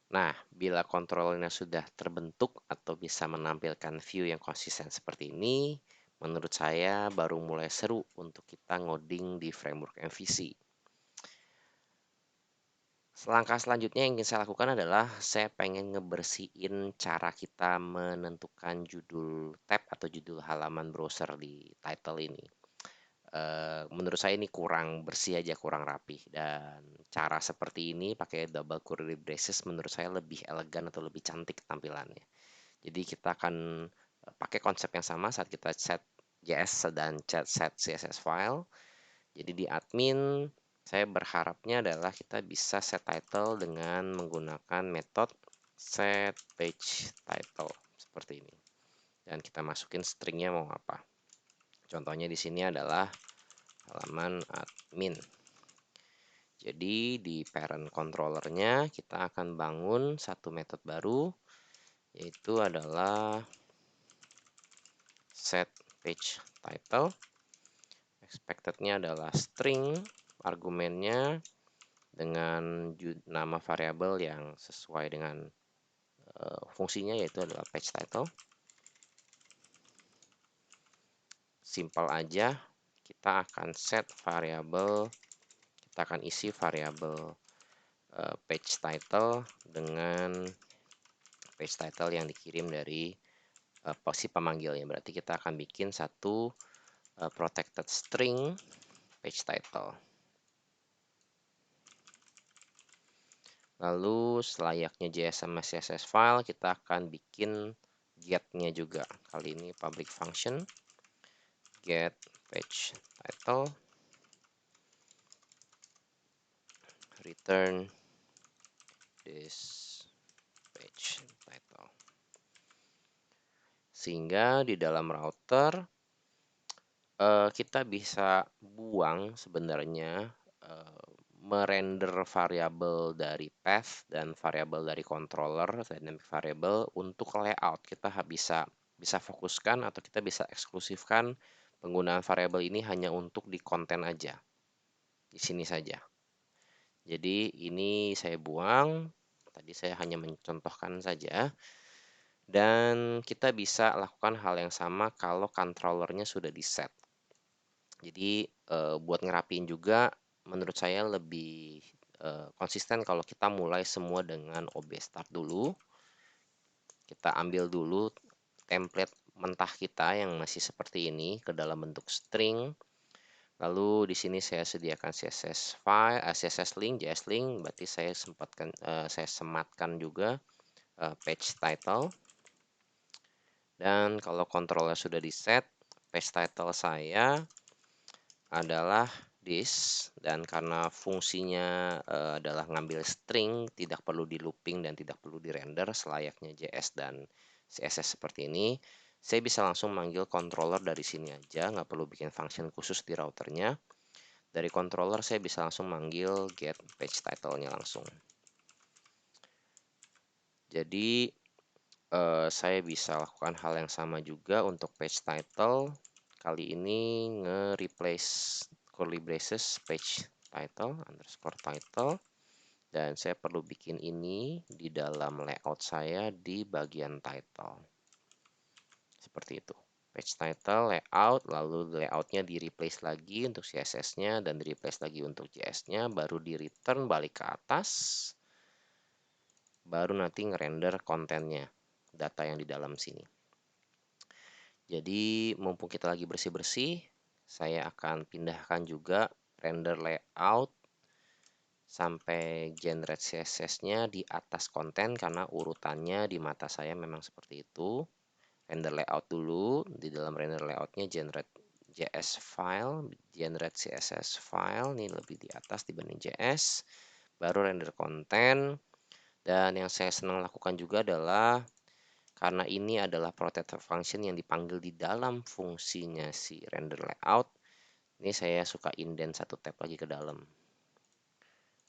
Nah, bila kontrolnya sudah terbentuk atau bisa menampilkan view yang konsisten seperti ini, menurut saya baru mulai seru untuk kita ngoding di framework MVC. Langkah selanjutnya yang ingin saya lakukan adalah saya pengen ngebersihin cara kita menentukan judul tab atau judul halaman browser di title ini. Menurut saya ini kurang bersih aja, kurang rapih, dan cara seperti ini pakai double curly braces menurut saya lebih elegan atau lebih cantik tampilannya. Jadi kita akan pakai konsep yang sama saat kita set JS dan set CSS file. Jadi di admin saya berharapnya adalah kita bisa set title dengan menggunakan metode set page title seperti ini. Dan kita masukin stringnya mau apa. Contohnya di sini adalah halaman admin. Jadi di parent controllernya kita akan bangun satu metode baru, yaitu adalah set page title. Expectednya adalah string, argumennya dengan nama variabel yang sesuai dengan fungsinya, yaitu adalah page title. Simpel aja, kita akan set variabel, kita akan isi variabel page title dengan page title yang dikirim dari si pemanggilnya. Berarti kita akan bikin satu protected string page title. Lalu selayaknya JS sama CSS file, kita akan bikin get-nya juga. Kali ini public function get page title, return this page title. Sehingga di dalam router kita bisa buang sebenarnya merender variabel dari path dan variabel dari controller, dynamic variable untuk layout. Kita bisa fokuskan atau kita bisa eksklusifkan penggunaan variabel ini hanya untuk di konten aja. Di sini saja. Jadi ini saya buang. Tadi saya hanya mencontohkan saja. Dan kita bisa lakukan hal yang sama kalau controllernya sudah di set. Jadi buat ngerapiin juga menurut saya lebih konsisten kalau kita mulai semua dengan OB start dulu. Kita ambil dulu template mentah kita yang masih seperti ini ke dalam bentuk string. Lalu di sini saya sediakan CSS file, CSS link, JS link. Berarti saya sematkan juga page title. Dan kalau kontrolnya sudah di set, page title saya adalah this, dan karena fungsinya adalah ngambil string, tidak perlu di looping dan tidak perlu di render selayaknya JS dan CSS seperti ini, saya bisa langsung manggil controller dari sini aja, nggak perlu bikin function khusus di routernya. Dari controller saya bisa langsung manggil get page title-nya langsung. Jadi saya bisa lakukan hal yang sama juga untuk page title. Kali ini nge-replace curly braces page title underscore title, dan saya perlu bikin ini di dalam layout saya di bagian title seperti itu. Page title, layout, lalu layoutnya di replace lagi untuk CSS-nya dan di replace lagi untuk JS-nya, baru di return balik ke atas, baru nanti ngerender kontennya, data yang di dalam sini. Jadi mumpung kita lagi bersih-bersih, saya akan pindahkan juga render layout sampai generate CSS-nya di atas konten karena urutannya di mata saya memang seperti itu. Render layout dulu, di dalam render layout-nya generate JS file, generate CSS file, ini lebih di atas dibanding JS, baru render konten. Dan yang saya senang lakukan juga adalah karena ini adalah protected function yang dipanggil di dalam fungsinya si render layout, ini saya suka indent satu tab lagi ke dalam.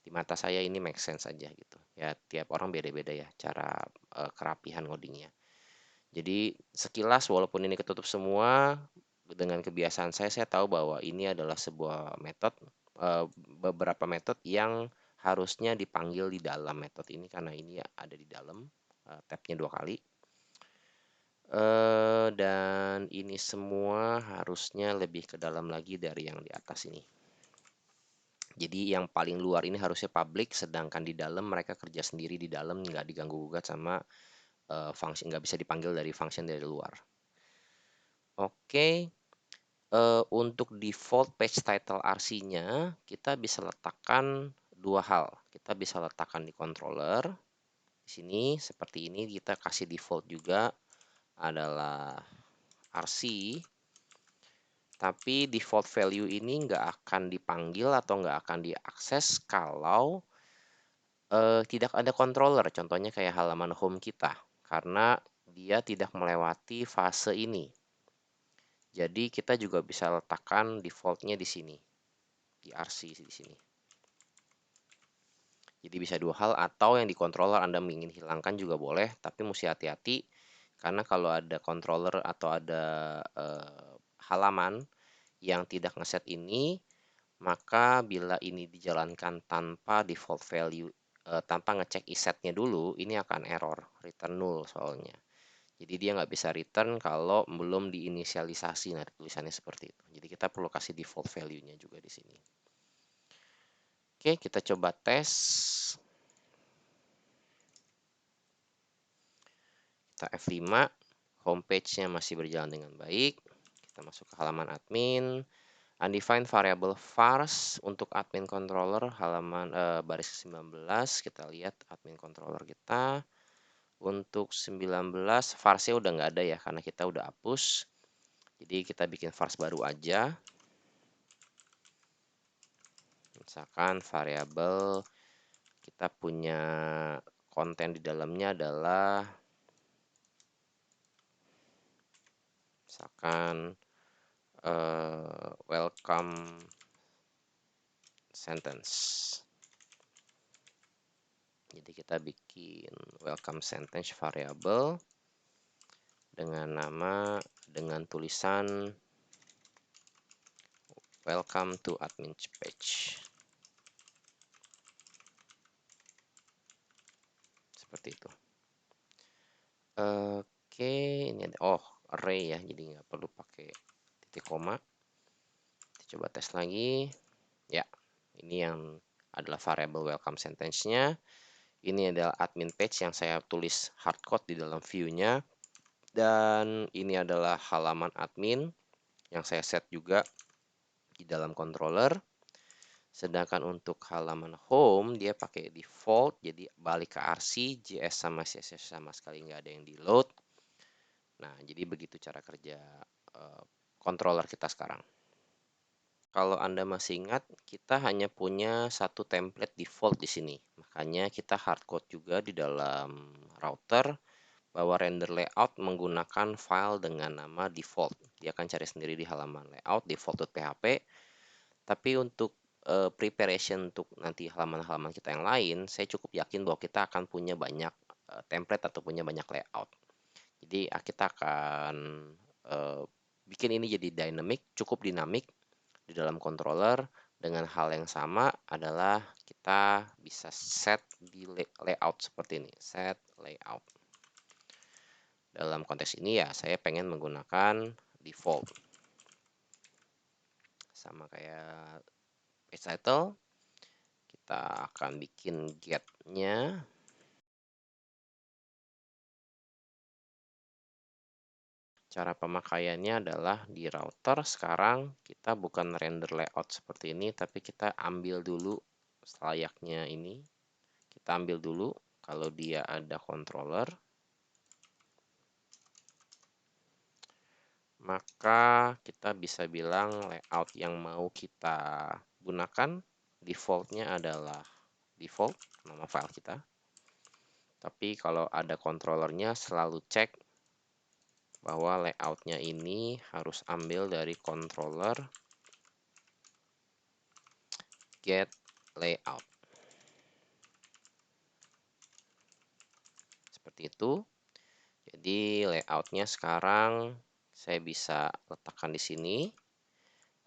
Di mata saya ini make sense aja gitu. Ya tiap orang beda-beda ya cara kerapihan ngodingnya. Jadi sekilas walaupun ini ketutup semua, dengan kebiasaan saya tahu bahwa ini adalah sebuah metode, beberapa metode yang harusnya dipanggil di dalam metode ini karena ini ada di dalam, tabnya 2 kali. Dan ini semua harusnya lebih ke dalam lagi dari yang di atas ini. Jadi yang paling luar ini harusnya public, sedangkan di dalam mereka kerja sendiri di dalam, nggak diganggu-gugat sama function, nggak bisa dipanggil dari function dari luar. Oke, untuk default page title RC-nya kita bisa letakkan dua hal. Kita bisa letakkan di controller. Di sini seperti ini kita kasih default juga adalah RC. Tapi default value ini nggak akan dipanggil atau nggak akan diakses kalau tidak ada controller, contohnya kayak halaman home kita, karena dia tidak melewati fase ini. Jadi kita juga bisa letakkan defaultnya di sini, di RC di sini. Jadi bisa dua hal, atau yang di controller Anda ingin hilangkan juga boleh, tapi mesti hati-hati karena kalau ada controller atau ada halaman yang tidak ngeset ini, maka bila ini dijalankan tanpa default value, tanpa ngecek isetnya dulu, ini akan error, return null soalnya. Jadi dia nggak bisa return kalau belum diinisialisasi. Nah, tulisannya seperti itu. Jadi kita perlu kasih default value-nya juga di sini. Oke, kita coba tes. Kita F5, homepage-nya masih berjalan dengan baik. Kita masuk ke halaman admin. Undefined variable vars untuk admin controller halaman baris 19. Kita lihat admin controller kita. Untuk 19 varsnya udah nggak ada ya karena kita udah hapus. Jadi kita bikin vars baru aja. Misalkan variabel kita punya konten di dalamnya adalah misalkan welcome sentence. Jadi kita bikin welcome sentence variable dengan tulisan welcome to admin page. Seperti itu. Oke, ini ada array ya, jadi nggak perlu pakai titik koma. Kita coba tes lagi. Ya, ini yang adalah variable welcome sentence-nya. Ini adalah admin page yang saya tulis hardcode di dalam view-nya. Dan ini adalah halaman admin yang saya set juga di dalam controller. Sedangkan untuk halaman home dia pakai default, jadi balik ke RC, JS sama CSS sama sekali nggak ada yang di load. Nah, jadi begitu cara kerja controller kita sekarang. Kalau Anda masih ingat, kita hanya punya satu template default di sini. Makanya kita hardcode juga di dalam router bahwa render layout menggunakan file dengan nama default. Dia akan cari sendiri di halaman layout default.php. Tapi untuk preparation untuk nanti halaman-halaman kita yang lain, saya cukup yakin bahwa kita akan punya banyak template atau punya banyak layout. Jadi kita akan bikin ini jadi dynamic, cukup dinamik di dalam controller. Dengan hal yang sama adalah kita bisa set di layout seperti ini, set layout. Dalam konteks ini ya saya pengen menggunakan default. Sama kayak page title, kita akan bikin get-nya. Cara pemakaiannya adalah di router sekarang kita bukan render layout seperti ini, tapi kita ambil dulu selayaknya ini. Kita ambil dulu kalau dia ada controller. Maka kita bisa bilang layout yang mau kita gunakan defaultnya adalah default, nama file kita. Tapi kalau ada controllernya selalu cek bahwa layoutnya ini harus ambil dari controller get layout. Seperti itu. Jadi layoutnya sekarang saya bisa letakkan di sini.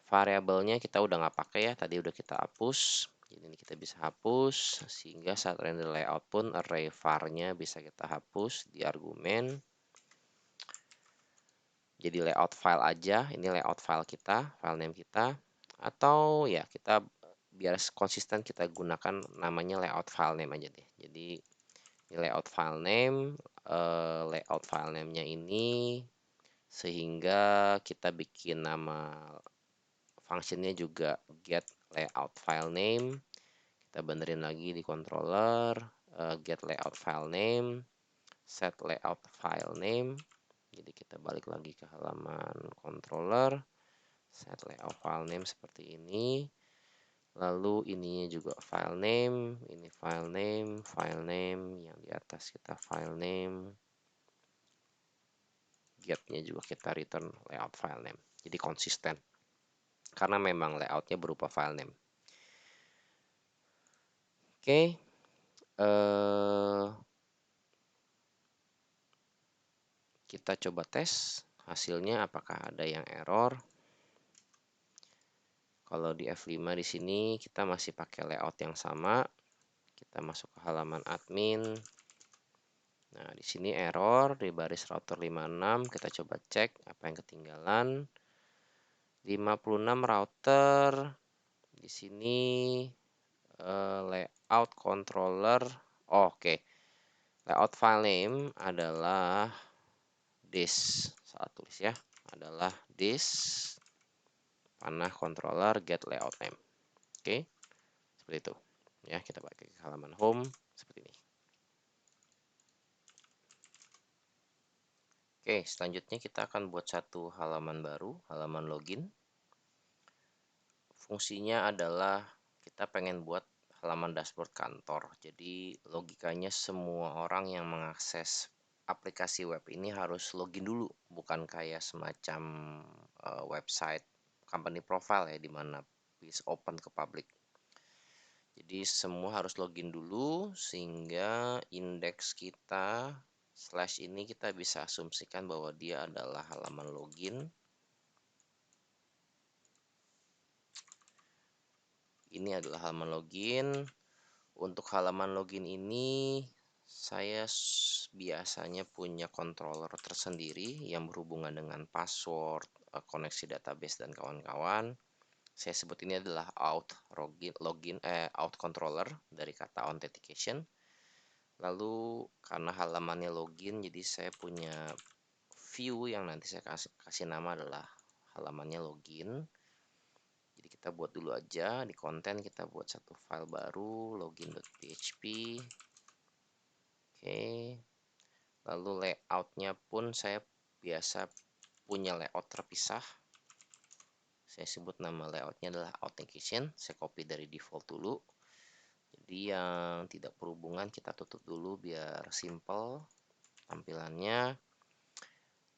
Variabelnya kita udah nggak pakai ya, tadi udah kita hapus. Jadi ini kita bisa hapus, sehingga saat render layout pun array var-nya bisa kita hapus di argumen. Jadi layout file aja, ini layout file kita, file name kita. Atau ya kita biar konsisten kita gunakan namanya layout file name aja deh. Jadi ini layout file name, layout file name-nya ini sehingga kita bikin nama functionnya juga get layout file name. Kita benerin lagi di controller, get layout file name, set layout file name. Jadi kita balik lagi ke halaman controller, set layout file name seperti ini. Lalu ininya juga file name, ini file name yang di atas kita file name. Get-nya juga kita return layout file name. Jadi konsisten. Karena memang layoutnya berupa file name. Oke. Kita coba tes hasilnya apakah ada yang error. Kalau di F5 di sini kita masih pakai layout yang sama. Kita masuk ke halaman admin. Nah, di sini error di baris router 56. Kita coba cek apa yang ketinggalan. 56 router. Di sini layout controller. Oh, oke. Layout file name adalah this. Salah tulis ya. Adalah this panah controller get layout name. Oke. Seperti itu. Ya, kita balik ke halaman home seperti ini. Oke, selanjutnya kita akan buat satu halaman baru, halaman login. Fungsinya adalah kita pengen buat halaman dashboard kantor. Jadi logikanya semua orang yang mengakses aplikasi web ini harus login dulu, bukan kayak semacam website company profile ya, di mana bisa open ke publik. Jadi semua harus login dulu sehingga indeks kita slash ini kita bisa asumsikan bahwa dia adalah halaman login. Ini adalah halaman login. Untuk halaman login ini saya biasanya punya controller tersendiri yang berhubungan dengan password, koneksi database dan kawan-kawan. Saya sebut ini adalah out controller dari kata authentication. Lalu karena halamannya login, jadi saya punya view yang nanti saya kasih nama adalah halamannya login. Jadi kita buat dulu aja di konten, kita buat satu file baru login.php. Oke. Lalu layoutnya pun saya biasa punya layout terpisah. Saya sebut nama layoutnya adalah authentication. Saya copy dari default dulu. Jadi yang tidak berhubungan kita tutup dulu biar simple tampilannya.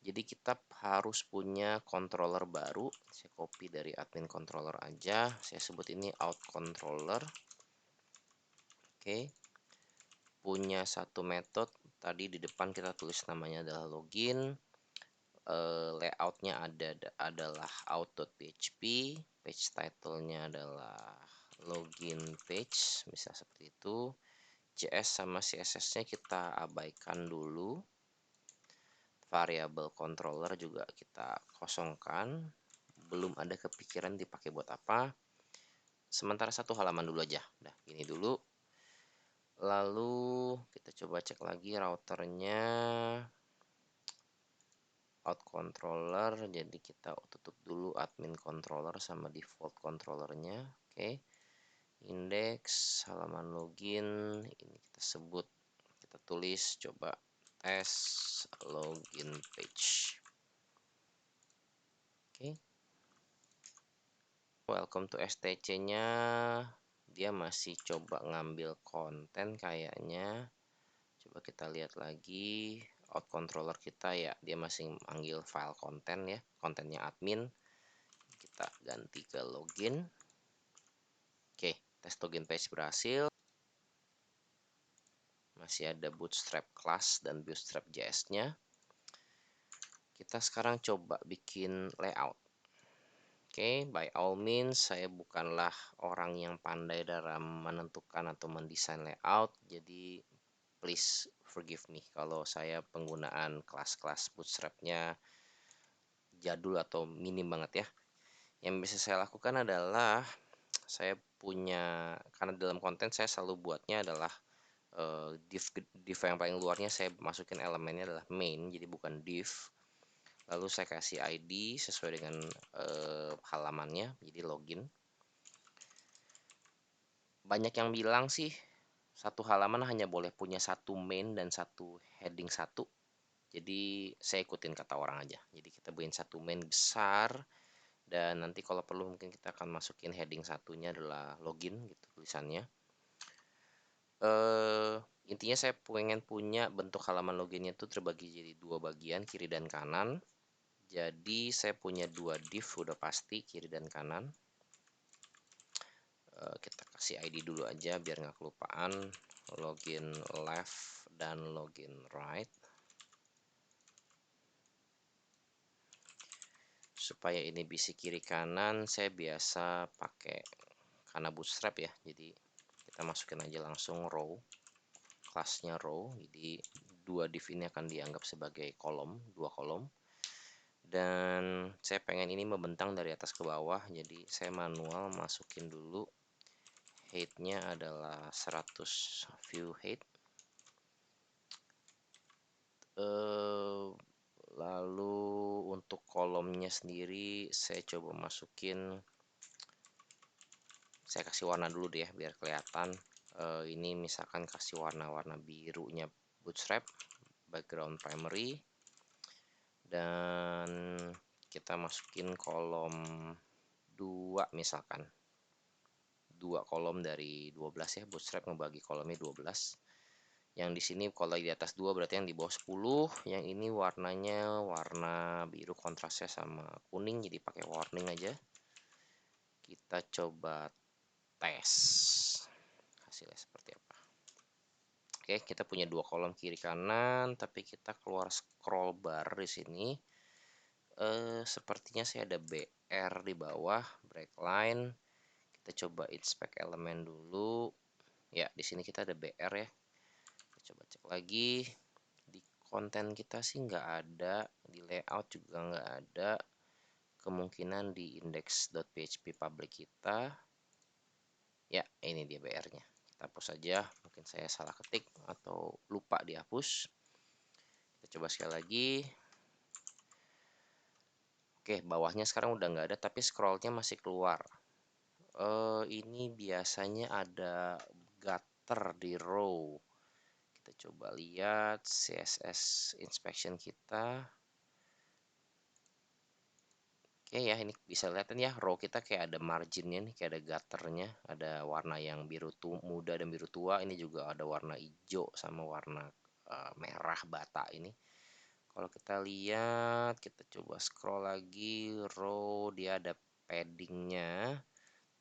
Jadi kita harus punya controller baru. Saya copy dari admin controller aja. Saya sebut ini out controller. Oke. Punya satu metode. Tadi di depan kita tulis namanya adalah login. Layoutnya adalah out.php. Page title-nya adalah login page. Bisa seperti itu. JS sama CSS-nya kita abaikan dulu. Variable controller juga kita kosongkan, belum ada kepikiran dipakai buat apa. Sementara satu halaman dulu aja. Nah, gini dulu. Lalu kita coba cek lagi routernya out controller. Jadi kita tutup dulu admin controller sama default controllernya. Oke. Index halaman login ini kita sebut, kita tulis coba tes login page. Oke. Welcome to STC-nya. Dia masih coba ngambil konten kayaknya. Coba kita lihat lagi. Out controller kita ya, dia masih manggil file konten ya, kontennya admin. Kita ganti ke login. Oke, tes login page berhasil. Masih ada bootstrap class dan bootstrap JS-nya. Kita sekarang coba bikin layout. Oke, by all means, saya bukanlah orang yang pandai dalam menentukan atau mendesain layout, jadi please forgive me kalau saya penggunaan kelas-kelas bootstrap-nya jadul atau minim banget ya. Yang bisa saya lakukan adalah saya punya, karena dalam konten saya selalu buatnya adalah div yang paling luarnya saya masukin elemennya adalah main, jadi bukan div. Lalu saya kasih ID sesuai dengan halamannya, jadi login. Banyak yang bilang sih satu halaman hanya boleh punya satu main dan satu heading satu. Jadi saya ikutin kata orang aja. Jadi kita buatin satu main besar, dan nanti kalau perlu mungkin kita akan masukin heading satunya adalah login gitu tulisannya. eh Intinya saya pengen punya bentuk halaman loginnya itu terbagi jadi dua bagian, kiri dan kanan. Jadi saya punya dua div udah pasti, kiri dan kanan. Kita kasih ID dulu aja biar nggak kelupaan. Login left dan login right. Supaya ini bisa kiri kanan, saya biasa pakai karena bootstrap ya. Jadi kita masukin aja langsung row, kelasnya row. Jadi dua div ini akan dianggap sebagai kolom, dua kolom. Dan saya pengen ini membentang dari atas ke bawah, jadi saya manual masukin dulu height-nya adalah 100 view height. Lalu untuk kolomnya sendiri saya coba masukin, saya kasih warna dulu deh biar kelihatan. Ini misalkan kasih warna-warna birunya bootstrap, background primary, dan kita masukin kolom 2 misalkan. 2 kolom dari 12 ya, bootstrap ngebagi kolomnya 12. Yang di sini kalau di atas 2 berarti yang di bawah 10. Yang ini warnanya warna biru kontrasnya sama kuning, jadi pakai warning aja. Kita coba tes hasilnya seperti apa. Oke, kita punya dua kolom kiri kanan, tapi kita keluar scroll bar di sini. Sepertinya saya ada BR di bawah, break line. Kita coba inspect elemen dulu. Ya, di sini kita ada BR ya. Kita coba cek lagi. Di konten kita sih nggak ada, di layout juga nggak ada. Kemungkinan di index.php public kita. Ya, ini dia BR-nya. Kita hapus saja. Mungkin saya salah ketik atau lupa dihapus. Kita coba sekali lagi. Oke, bawahnya sekarang udah nggak ada, tapi scrollnya masih keluar. Ini biasanya ada gutter di row. Kita coba lihat CSS inspection kita. Oke ya, ini bisa lihatin ya, row kita kayak ada marginnya nih, kayak ada gutternya, ada warna yang biru muda dan biru tua. Ini juga ada warna hijau sama warna merah bata ini. Kalau kita lihat, kita coba scroll lagi, row dia ada paddingnya.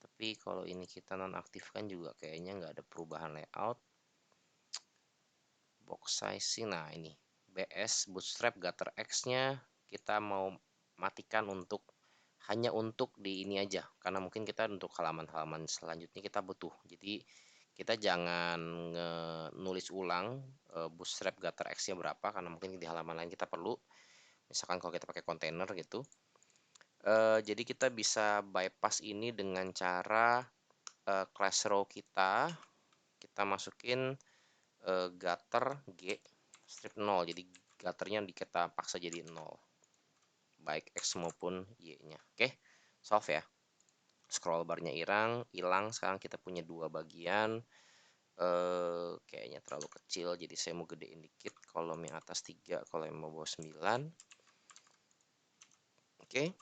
Tapi kalau ini kita nonaktifkan juga kayaknya nggak ada perubahan layout. Box sizing, nah ini BS bootstrap gutter X-nya kita mau matikan untuk hanya untuk di ini aja, karena mungkin kita untuk halaman-halaman selanjutnya kita butuh. Jadi kita jangan nulis ulang bootstrap gutter X-nya berapa, karena mungkin di halaman lain kita perlu. Misalkan kalau kita pakai kontainer gitu. Jadi kita bisa bypass ini dengan cara class row kita masukin gutter G strip 0, jadi gutternya kita paksa jadi 0 baik X maupun Y nya. Oke, solve ya. Scroll barnya hilang. Sekarang kita punya dua bagian. Kayaknya terlalu kecil, jadi saya mau gedein dikit. Kolom yang atas 3, kolom yang bawah 9. Oke,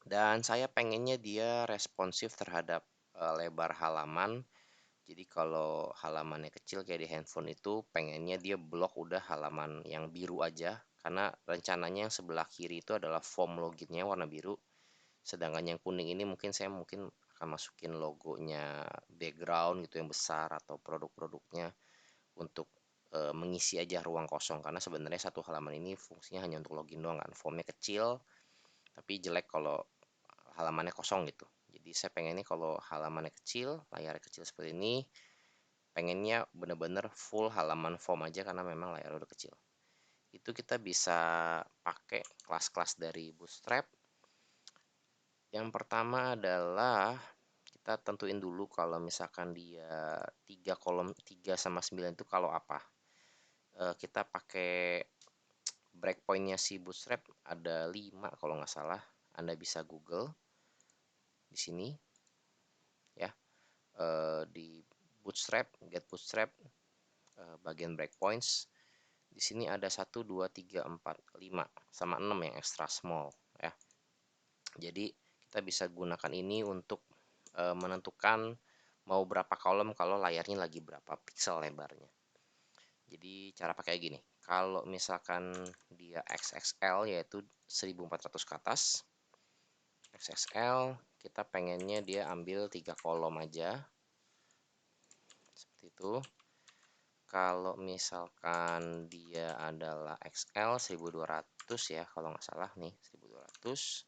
dan saya pengennya dia responsif terhadap lebar halaman. Jadi kalau halamannya kecil kayak di handphone itu, pengennya dia blok udah halaman yang biru aja. Karena rencananya yang sebelah kiri itu adalah form loginnya warna biru. Sedangkan yang kuning ini mungkin saya akan masukin logonya background gitu yang besar, atau produk-produknya untuk mengisi aja ruang kosong. Karena sebenarnya satu halaman ini fungsinya hanya untuk login doang kan. Formnya kecil, tapi jelek kalau halamannya kosong gitu. Jadi saya pengennya kalau halamannya kecil, layarnya kecil seperti ini, pengennya bener-bener full halaman form aja karena memang layar udah kecil. Itu kita bisa pakai kelas-kelas dari Bootstrap. Yang pertama adalah kita tentuin dulu kalau misalkan dia 3 kolom 3 sama 9 itu kalau apa. Kita pakai breakpointnya si Bootstrap ada 5 kalau nggak salah. Anda bisa Google di sini ya. Di Bootstrap, get Bootstrap, bagian breakpoints. Di sini ada 1, 2, 3, 4, 5 sama 6 yang extra small ya. Jadi kita bisa gunakan ini untuk menentukan mau berapa kolom kalau layarnya lagi berapa pixel lebarnya. Jadi cara pakai gini, kalau misalkan dia XXL yaitu 1400 ke atas, XXL kita pengennya dia ambil 3 kolom aja seperti itu. Kalau misalkan dia adalah XL 1200 ya kalau nggak salah nih 1200,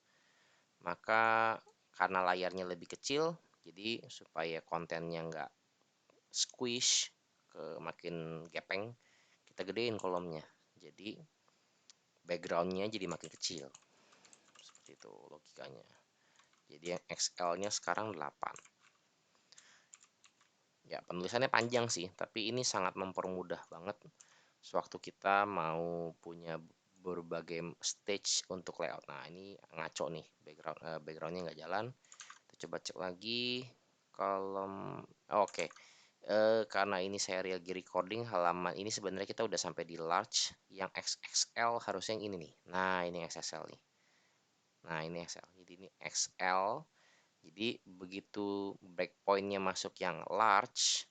maka karena layarnya lebih kecil jadi supaya kontennya nggak squish ke makin gepeng, kita gedein kolomnya jadi backgroundnya jadi makin kecil seperti itu logikanya. Jadi yang XL nya sekarang 8 ya. Penulisannya panjang sih tapi ini sangat mempermudah banget sewaktu kita mau punya berbagai stage untuk layout. Nah ini ngaco nih backgroundnya nggak jalan. Kita coba cek lagi kolom. Oke. Karena ini saya lagi recording halaman ini sebenarnya kita udah sampai di large, yang XXL harusnya yang ini nih. Nah ini XXL nih. Nah ini XL, jadi ini XL. Jadi begitu breakpointnya masuk yang large,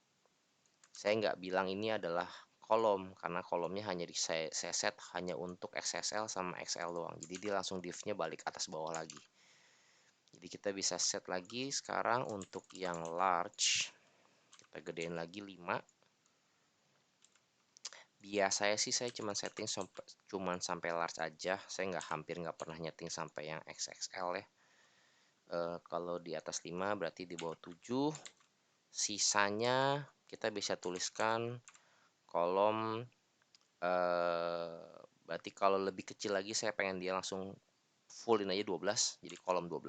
saya nggak bilang ini adalah kolom karena kolomnya hanya saya set hanya untuk XSL sama XL doang. Jadi dia langsung div-nya balik atas bawah lagi. Jadi kita bisa set lagi sekarang untuk yang large. Kita gedein lagi 5. Biasanya sih saya setting cuman sampai large aja. Saya hampir nggak pernah nyeting sampai yang XXL ya. Kalau di atas 5 berarti di bawah 7. Sisanya kita bisa tuliskan kolom, berarti kalau lebih kecil lagi saya pengen dia langsung fullin aja 12, jadi kolom 12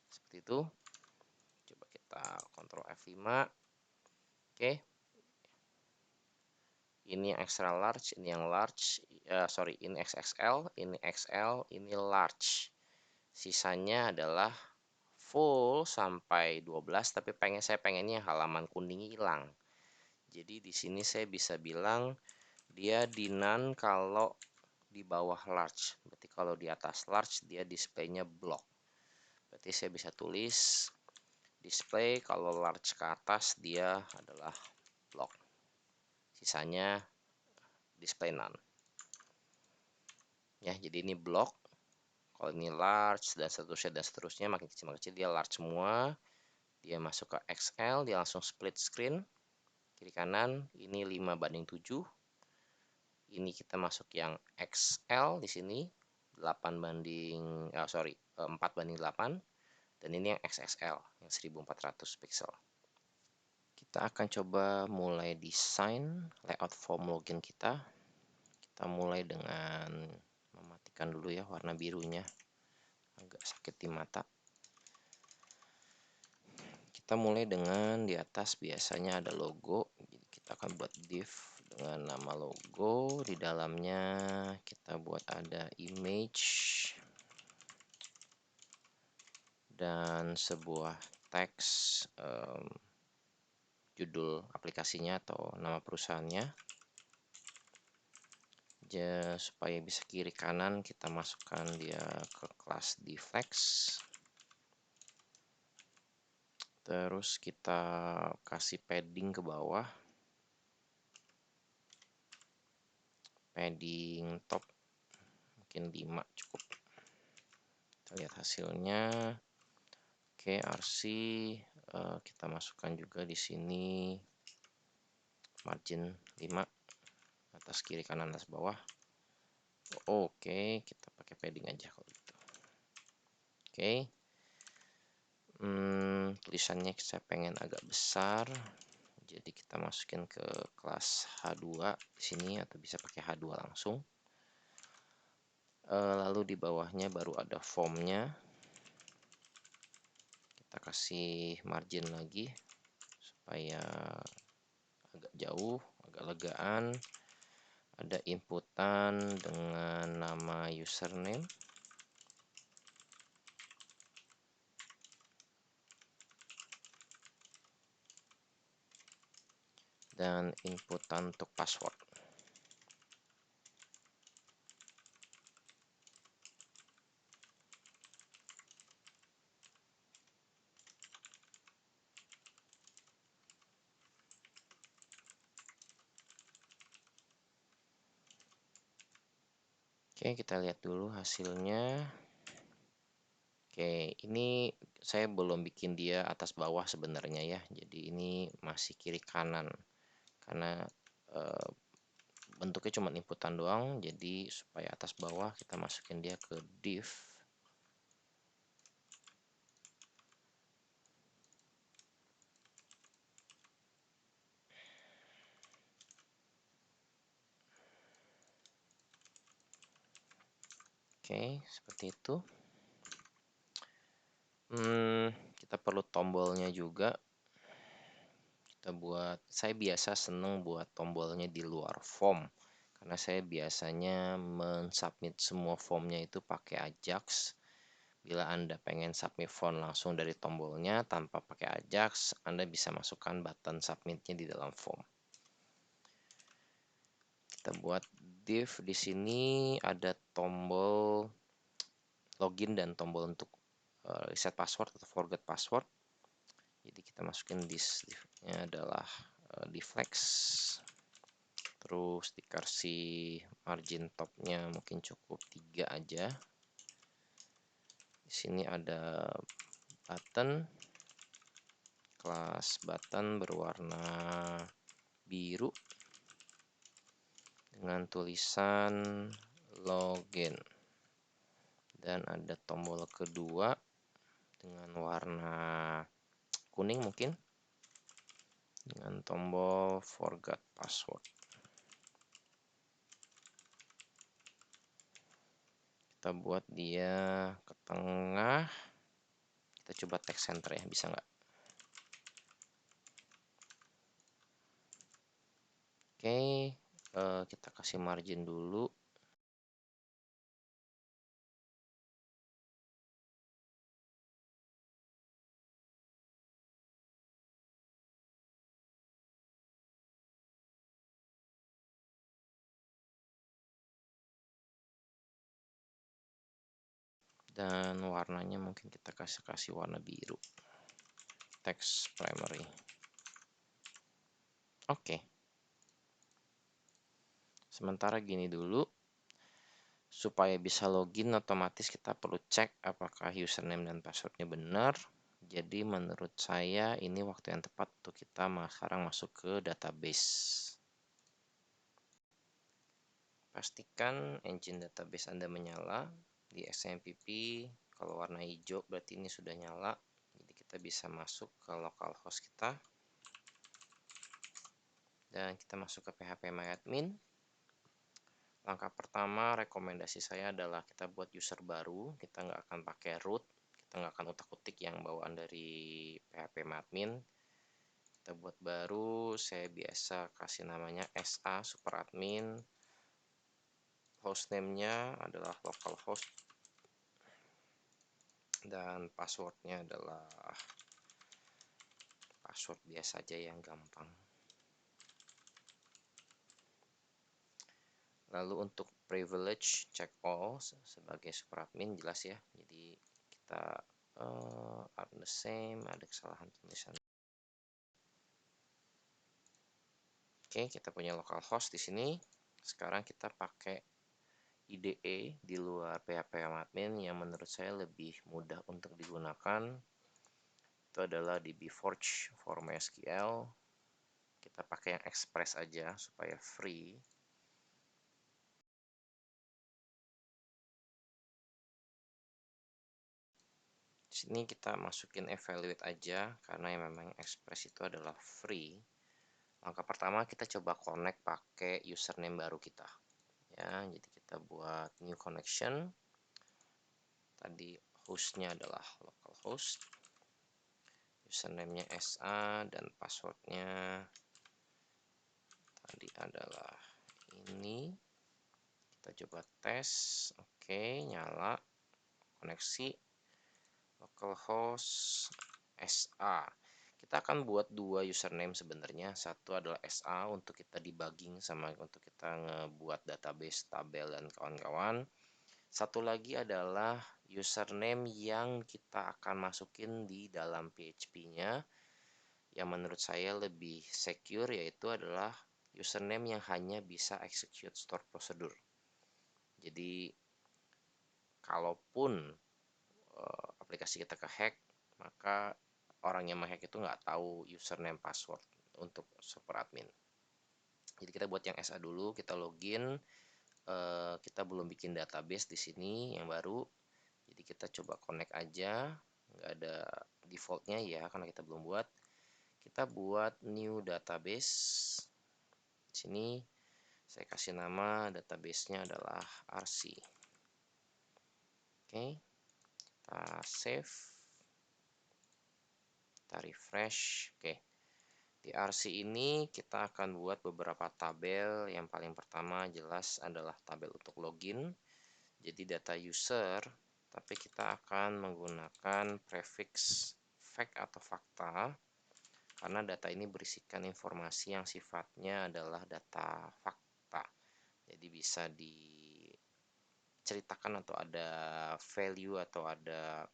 seperti itu. Coba kita Ctrl F5. Oke, ini yang extra large, ini yang large, sorry, ini XXL, ini XL, ini large. Sisanya adalah full sampai 12, tapi saya pengennya halaman kuningnya hilang. Jadi di sini saya bisa bilang dia di none kalau di bawah large. Berarti kalau di atas large dia displaynya block. Berarti saya bisa tulis display kalau large ke atas dia adalah block. Sisanya display none. Ya, jadi ini block. Kalau ini large dan seterusnya makin kecil dia large semua. Dia masuk ke XL, dia langsung split screen kiri kanan. Ini 5:7. Ini kita masuk yang XL di sini 4:8, dan ini yang XXL yang 1400 pixel. Kita akan coba mulai desain layout form login kita. Kita mulai dengan mematikan dulu ya warna birunya, agak sakit di mata. Kita mulai dengan di atas biasanya ada logo, jadi kita akan buat div dengan nama logo. Di dalamnya kita buat ada image dan sebuah teks, judul aplikasinya atau nama perusahaannya. Supaya bisa kiri kanan kita masukkan dia ke kelas deflex. Terus kita kasih padding ke bawah, padding top mungkin 5 cukup. Kita lihat hasilnya. Oke, RC kita masukkan juga di sini margin 5 atas kiri kanan atas bawah. Oke, kita pakai padding aja kalau gitu. Oke. Tulisannya saya pengen agak besar, jadi kita masukin ke kelas H2 di sini, atau bisa pakai H2 langsung. Lalu di bawahnya baru ada formnya, kita kasih margin lagi supaya agak jauh, agak legaan. Ada inputan dengan nama username, dan inputan untuk password. Oke, kita lihat dulu hasilnya. Oke, ini saya belum bikin dia atas bawah sebenarnya ya. Jadi ini masih kiri kanan, karena bentuknya cuma inputan doang. Jadi supaya atas bawah kita masukin dia ke div. Oke, seperti itu. Kita perlu tombolnya juga. Saya biasa seneng buat tombolnya di luar form, karena saya biasanya mensubmit semua formnya itu pakai Ajax. Bila Anda pengen submit form langsung dari tombolnya tanpa pakai Ajax, Anda bisa masukkan button submitnya di dalam form. Kita buat div di sini, ada tombol login dan tombol untuk reset password atau forget password. Jadi kita masukin divnya adalah deflex, terus dikasih margin topnya mungkin cukup 3 aja. Di sini ada button, kelas button berwarna biru dengan tulisan login, dan ada tombol kedua dengan warna kuning mungkin dengan tombol forget password. Kita buat dia ke tengah, kita coba text center ya, bisa nggak? Oke, kita kasih margin dulu. Dan warnanya mungkin kita kasih warna biru, text primary. Oke, sementara gini dulu, supaya bisa login otomatis kita perlu cek apakah username dan passwordnya benar. Jadi menurut saya ini waktu yang tepat untuk kita sekarang masuk ke database. Pastikan engine database Anda menyala. Di XMPP kalau warna hijau berarti ini sudah nyala. Jadi kita bisa masuk ke localhost kita. Dan kita masuk ke phpMyAdmin. Langkah pertama, rekomendasi saya adalah kita buat user baru. Kita nggak akan pakai root, kita nggak akan utak-utik yang bawaan dari phpMyAdmin. Kita buat baru, saya biasa kasih namanya SA superadmin. Hostname-nya adalah localhost, dan passwordnya adalah password biasa aja yang gampang. Lalu untuk privilege, check all sebagai superadmin, jelas ya. Jadi kita are the same, ada kesalahan tulisan. Oke, kita punya localhost di sini. Sekarang kita pakai IDE di luar phpMyAdmin yang menurut saya lebih mudah untuk digunakan. Itu adalah dbforge for MySQL. Kita pakai yang Express aja supaya free. Sini kita masukin evaluate aja karena yang memang Express itu adalah free. Langkah pertama kita coba connect pakai username baru kita. Ya, jadi kita buat new connection. Tadi hostnya adalah localhost. Username-nya SA dan passwordnya tadi adalah ini. Kita coba tes. Oke, nyala. Koneksi localhost SA. Kita akan buat dua username sebenarnya. Satu adalah SA untuk kita debugging sama untuk kita ngebuat database, tabel, dan kawan-kawan. Satu lagi adalah username yang kita akan masukin di dalam PHP-nya. Yang menurut saya lebih secure yaitu adalah username yang hanya bisa execute store procedure. Jadi kalaupun aplikasi kita kehack, maka orang yang menghack itu nggak tahu username password untuk super admin. Jadi kita buat yang SA dulu, kita login. Kita belum bikin database di sini yang baru. Jadi kita coba connect aja, nggak ada defaultnya ya karena kita belum buat. Kita buat new database. Di sini saya kasih nama database-nya adalah RC. Oke, kita save, kita refresh. Oke, di RC ini kita akan buat beberapa tabel. Yang paling pertama jelas adalah tabel untuk login. Jadi data user, tapi kita akan menggunakan prefix fact atau fakta karena data ini berisikan informasi yang sifatnya adalah data fakta. Jadi bisa diceritakan atau ada value atau ada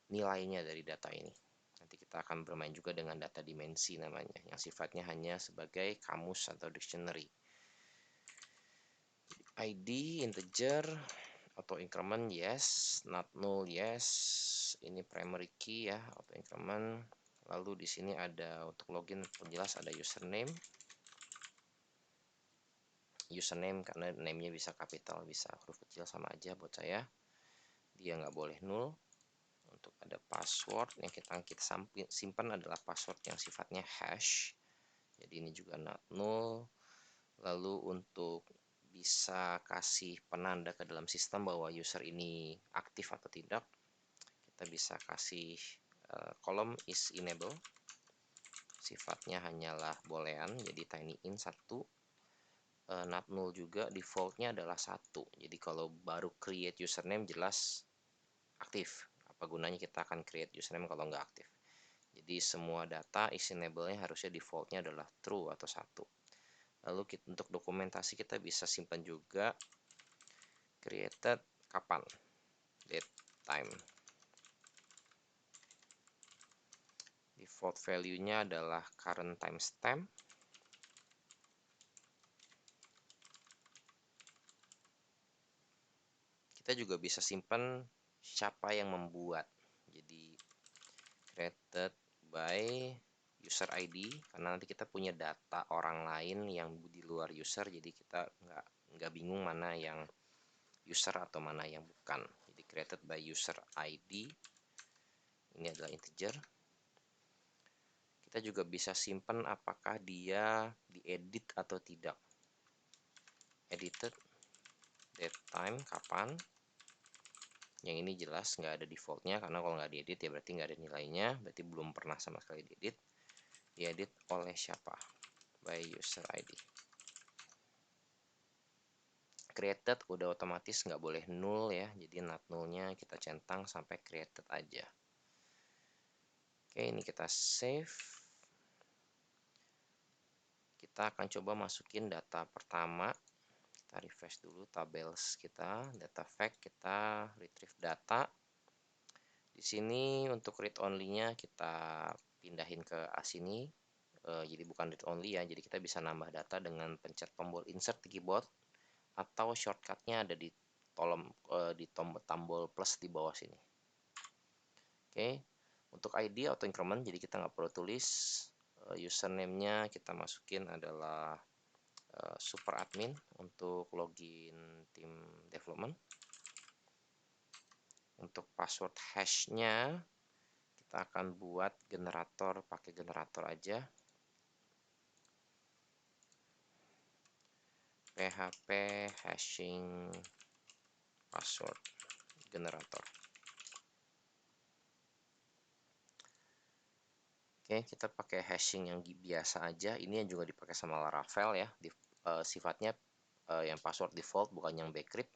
nilainya dari data ini. Nanti kita akan bermain juga dengan data dimensi namanya, yang sifatnya hanya sebagai kamus atau dictionary. ID integer, auto increment yes, not null yes. Ini primary key ya, auto increment. Lalu di sini ada untuk login jelas ada username. Username karena name-nya bisa kapital, bisa huruf kecil sama aja buat saya. Dia nggak boleh null. Untuk ada password yang kita simpan adalah password yang sifatnya hash. Jadi ini juga not null. Lalu untuk bisa kasih penanda ke dalam sistem bahwa user ini aktif atau tidak, kita bisa kasih kolom is enable, sifatnya hanyalah boolean, jadi tiny int 1, not null juga, defaultnya adalah 1. Jadi kalau baru create username jelas aktif. Apa gunanya kita akan create username kalau nggak aktif. Jadi semua data is enable-nya harusnya defaultnya adalah true atau 1. Lalu untuk dokumentasi kita bisa simpan juga created kapan, date, time. Default value-nya adalah current timestamp. Kita juga bisa simpan siapa yang membuat. Jadi created by user ID karena nanti kita punya data orang lain yang di luar user, jadi kita nggak bingung mana yang user atau mana yang bukan. Jadi created by user ID ini adalah integer. Kita juga bisa simpan apakah dia diedit atau tidak. Edited, date, time, kapan. Yang ini jelas nggak ada defaultnya karena kalau nggak diedit ya berarti nggak ada nilainya, berarti belum pernah sama sekali diedit. Diedit oleh siapa? By user ID. Created udah otomatis nggak boleh null ya, jadi not nullnya kita centang sampai created aja. Oke, ini kita save. Kita akan coba masukin data pertama. Kita refresh dulu tables kita, data fact, kita retrieve data. Di sini untuk read only-nya kita pindahin ke A sini. Jadi bukan read only ya, jadi kita bisa nambah data dengan pencet tombol insert di keyboard atau shortcutnya ada di tombol plus di bawah sini. Oke, untuk ID auto increment, jadi kita nggak perlu tulis. Username-nya kita masukin adalah super admin untuk login tim development. Untuk password hash-nya kita akan buat generator, pakai generator aja. PHP hashing password generator. Oke, kita pakai hashing yang biasa aja. Ini yang juga dipakai sama Laravel ya. Sifatnya yang password default, bukan yang bcrypt.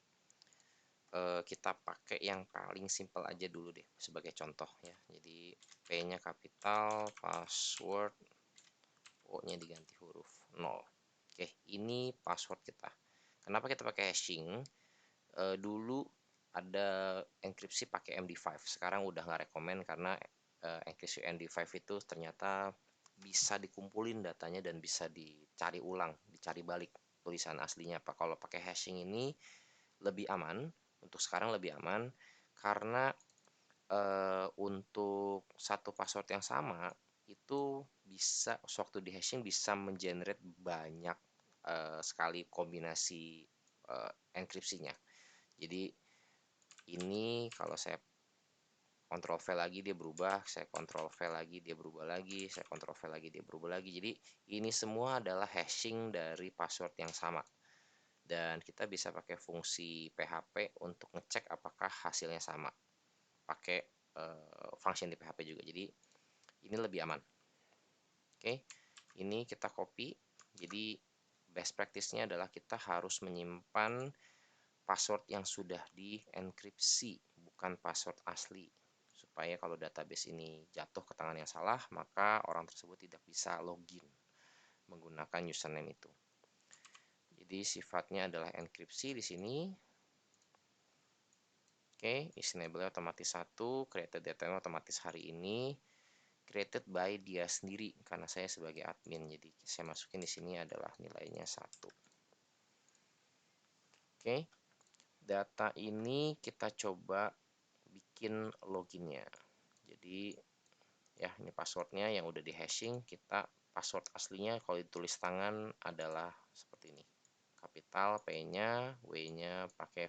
Kita pakai yang paling simple aja dulu deh sebagai contoh ya. Jadi P-nya kapital, password, O-nya diganti huruf 0. Oke, ini password kita. Kenapa kita pakai hashing? Dulu ada enkripsi pakai MD5. Sekarang udah nggak rekomen karena enkripsi MD5 itu ternyata bisa dikumpulin datanya dan bisa dicari ulang, dicari balik tulisan aslinya apa. Kalau pakai hashing ini lebih aman, untuk sekarang lebih aman karena untuk satu password yang sama itu bisa waktu di hashing bisa mengenerate banyak sekali kombinasi enkripsinya. Jadi ini kalau saya Ctrl V lagi dia berubah, saya Ctrl V lagi dia berubah lagi, saya Ctrl V lagi dia berubah lagi. Jadi ini semua adalah hashing dari password yang sama. Dan kita bisa pakai fungsi PHP untuk ngecek apakah hasilnya sama. Pakai function di PHP juga. Jadi ini lebih aman. Oke, ini kita copy. Jadi best practice-nya adalah kita harus menyimpan password yang sudah dienkripsi, bukan password asli. Supaya kalau database ini jatuh ke tangan yang salah, maka orang tersebut tidak bisa login menggunakan username itu. Jadi sifatnya adalah enkripsi di sini. Oke, is enable otomatis 1, created data otomatis hari ini, created by dia sendiri karena saya sebagai admin. Jadi saya masukin di sini adalah nilainya 1. Oke. Data ini kita coba bikin loginnya. Jadi ya ini passwordnya yang udah di hashing. Kita password aslinya kalau ditulis tangan adalah seperti ini. Kapital, P-nya, W-nya pakai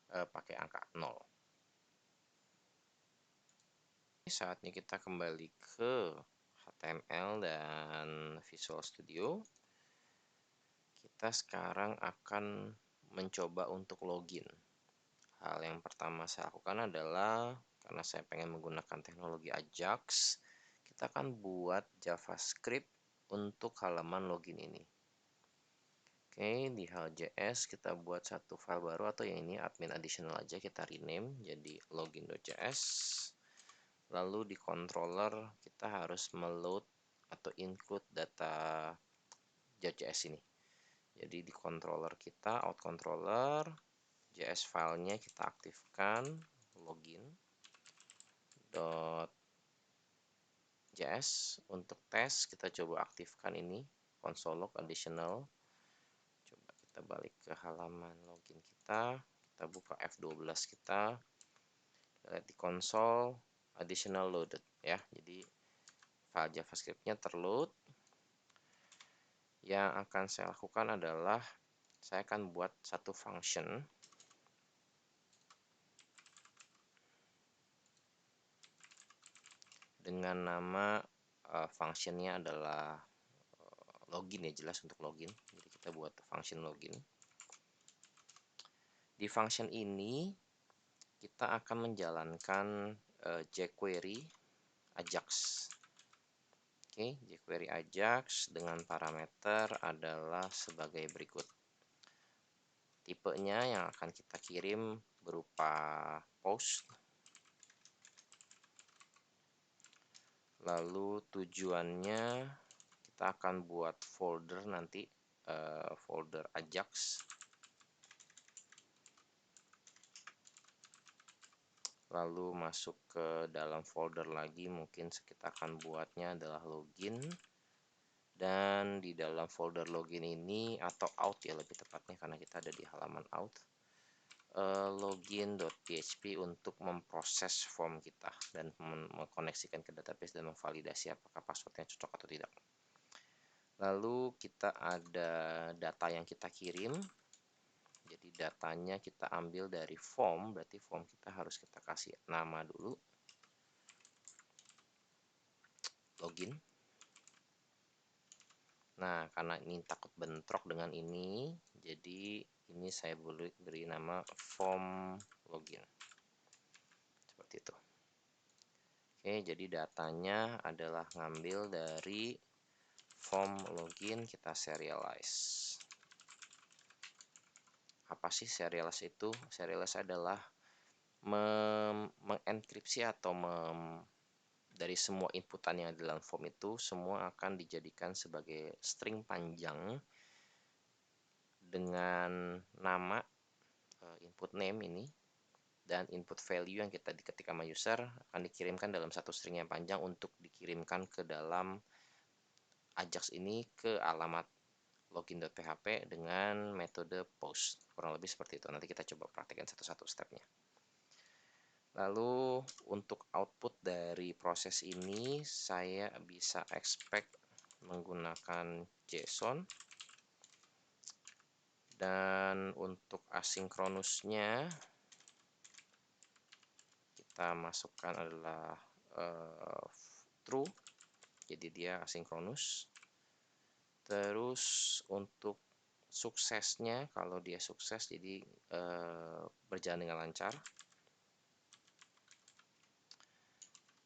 pakai angka 0. Saatnya kita kembali ke HTML dan Visual Studio. Kita sekarang akan mencoba untuk login. Hal yang pertama saya lakukan adalah karena saya pengen menggunakan teknologi Ajax, kita akan buat JavaScript untuk halaman login ini. Oke, di hal.js kita buat satu file baru atau yang ini admin additional aja, kita rename jadi login.js. Lalu di controller kita harus meload atau include data JS ini. Jadi di controller kita, out controller, JS filenya kita aktifkan, login .js. Untuk tes kita coba aktifkan ini console log additional. Coba kita balik ke halaman login kita buka F12 kita lihat di console additional loaded ya. Jadi file JavaScript-nya terload. Yang akan saya lakukan adalah saya akan buat satu function dengan nama functionnya adalah login ya, jelas untuk login. Jadi kita buat function login. Di function ini kita akan menjalankan jQuery Ajax. Oke, jQuery Ajax dengan parameter adalah sebagai berikut. Tipenya yang akan kita kirim berupa post. Lalu tujuannya kita akan buat folder nanti, folder Ajax. Lalu masuk ke dalam folder lagi, mungkin kita akan buatnya adalah login. Dan di dalam folder login ini, atau out ya lebih tepatnya karena kita ada di halaman out, login.php untuk memproses form kita dan mengkoneksikan ke database dan memvalidasi apakah passwordnya cocok atau tidak. Lalu kita ada data yang kita kirim. Jadi datanya kita ambil dari form, berarti form kita harus kita kasih nama dulu, login. Nah, karena ini takut bentrok dengan ini, jadi ini saya beri nama form login. Seperti itu. Oke, jadi datanya adalah ngambil dari form login, kita serialize. Apa sih serialize itu? Serialize adalah mengenkripsi atau dari semua inputan yang ada dalam form itu, semua akan dijadikan sebagai string panjang dengan nama input name ini dan input value yang kita diketik sama user akan dikirimkan dalam satu string yang panjang untuk dikirimkan ke dalam Ajax ini ke alamat login.php dengan metode post. Kurang lebih seperti itu. Nanti kita coba praktekkan satu-satu stepnya. Lalu untuk output dari proses ini saya bisa expect menggunakan JSON. Dan untuk asinkronusnya kita masukkan adalah true, jadi dia asinkronus. Terus untuk suksesnya, kalau dia sukses jadi berjalan dengan lancar,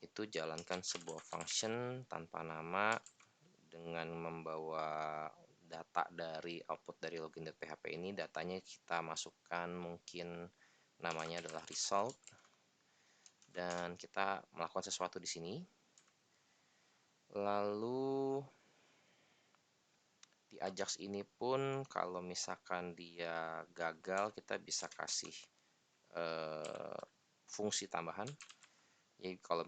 itu jalankan sebuah function tanpa nama dengan membawa data dari output dari login.php ini. Datanya kita masukkan, mungkin namanya adalah result, dan kita melakukan sesuatu di sini. Lalu di Ajax ini pun kalau misalkan dia gagal, kita bisa kasih fungsi tambahan. Jadi kalau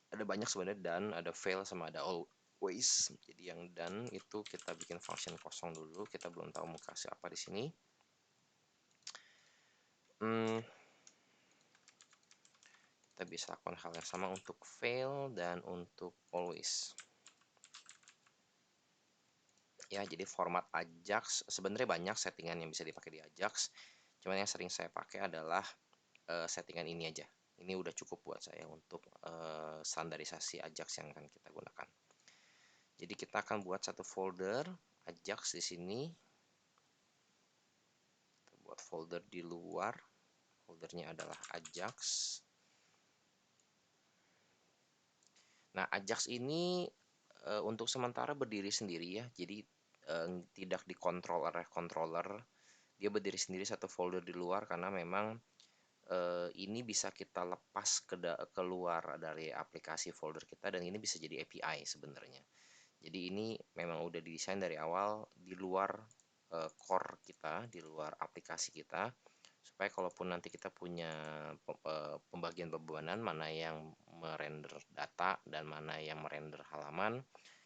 ada banyak sebenarnya, dan ada fail sama ada always. Jadi yang done itu kita bikin function kosong dulu, kita belum tahu mau kasih apa di sini. Kita bisa lakukan hal yang sama untuk fail dan untuk always. Ya, jadi format Ajax sebenarnya banyak settingan yang bisa dipakai di Ajax. Cuman yang sering saya pakai adalah settingan ini aja. Ini udah cukup buat saya untuk standarisasi Ajax yang akan kita gunakan. Jadi kita akan buat satu folder Ajax di sini. Kita buat folder di luar. Foldernya adalah Ajax. Nah, Ajax ini untuk sementara berdiri sendiri ya. Jadi tidak dikontrol oleh controller. Dia berdiri sendiri satu folder di luar karena memang ini bisa kita lepas keluar dari aplikasi folder kita, dan ini bisa jadi API sebenarnya. Jadi ini memang udah didesain dari awal di luar core kita, di luar aplikasi kita, supaya kalaupun nanti kita punya pembagian bebanan, mana yang merender data dan mana yang merender halaman,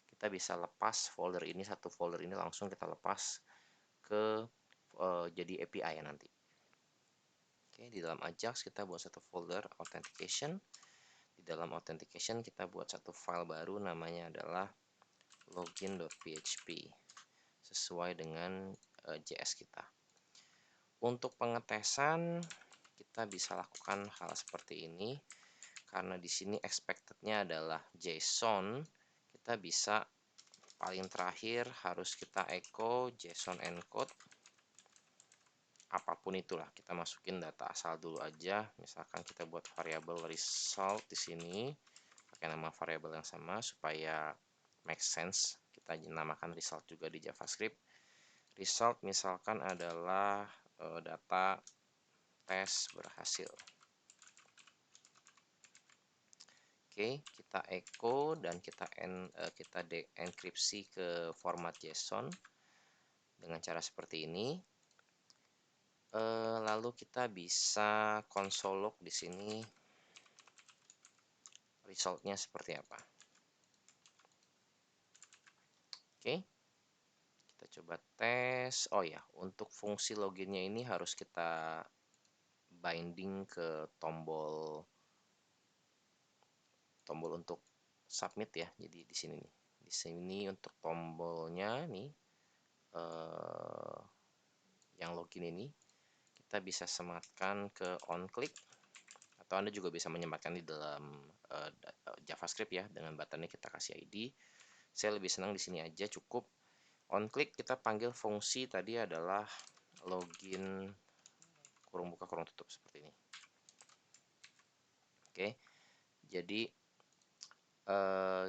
kita bisa lepas folder ini, satu folder ini langsung kita lepas ke jadi API ya nanti. Oke, di dalam Ajax kita buat satu folder authentication. Di dalam authentication kita buat satu file baru, namanya adalah login.php sesuai dengan JS kita. Untuk pengetesan kita bisa lakukan hal seperti ini. Karena di sini expected-nya adalah JSON, kita bisa paling terakhir harus kita echo JSON encode. Apapun itulah, kita masukin data asal dulu aja. Misalkan kita buat variabel result di sini pakai nama variabel yang sama supaya make sense. Kita namakan result juga di JavaScript. Result misalkan adalah data tes berhasil. Oke, kita echo dan kita enkripsi ke format JSON dengan cara seperti ini. Lalu kita bisa console log di sini resultnya seperti apa. Oke, kita coba tes. Oh ya, untuk fungsi loginnya ini harus kita binding ke tombol untuk submit ya. Jadi di sini nih, di sini untuk tombolnya nih yang login ini kita bisa sematkan ke onClick, atau Anda juga bisa menyematkan di dalam JavaScript ya, dengan buttonnya kita kasih ID. Saya lebih senang di sini aja, cukup. OnClick kita panggil fungsi tadi adalah login kurung buka kurung tutup seperti ini. Oke, jadi